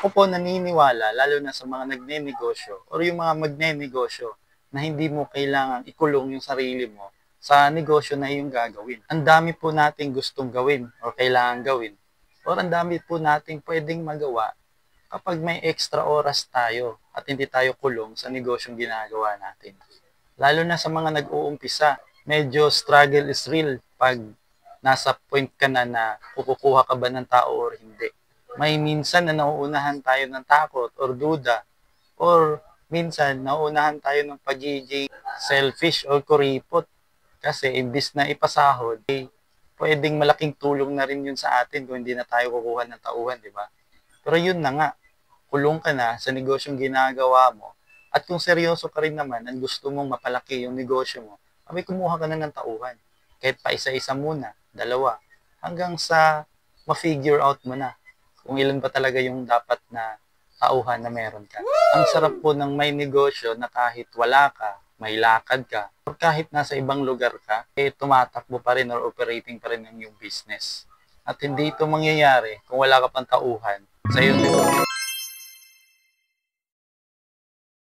Ako po naniniwala, lalo na sa mga nagnenegosyo or yung mga magnenegosyo, na hindi mo kailangang ikulong yung sarili mo sa negosyo na iyong gagawin. Ang dami po nating gustong gawin or kailangan gawin or ang dami po nating pwedeng magawa kapag may extra oras tayo at hindi tayo kulong sa negosyong ginagawa natin. Lalo na sa mga nag-uumpisa, medyo struggle is real pag nasa point ka na kukuha ka ba ng tao or hindi. May minsan na nauunahan tayo ng takot or duda or minsan nauunahan tayo ng pagiging selfish or kuripot kasi imbis na ipasahod, pwedeng malaking tulong na rin yun sa atin kung hindi na tayo kukuha ng tauhan, di ba? Pero yun na nga, kulong ka na sa negosyong ginagawa mo at kung seryoso ka rin naman ang gusto mong mapalaki yung negosyo mo, abay kumuha ka na ng tauhan. Kahit pa isa-isa muna, dalawa, hanggang sa ma-figure out mo na kung ilan ba talaga yung dapat na tauhan na meron ka. Ang sarap po ng may negosyo na kahit wala ka, may lakad ka, or kahit nasa ibang lugar ka, tumatakbo pa rin or operating pa rin ang iyong business. At hindi ito mangyayari kung wala ka pang tauhan sa iyong negosyo.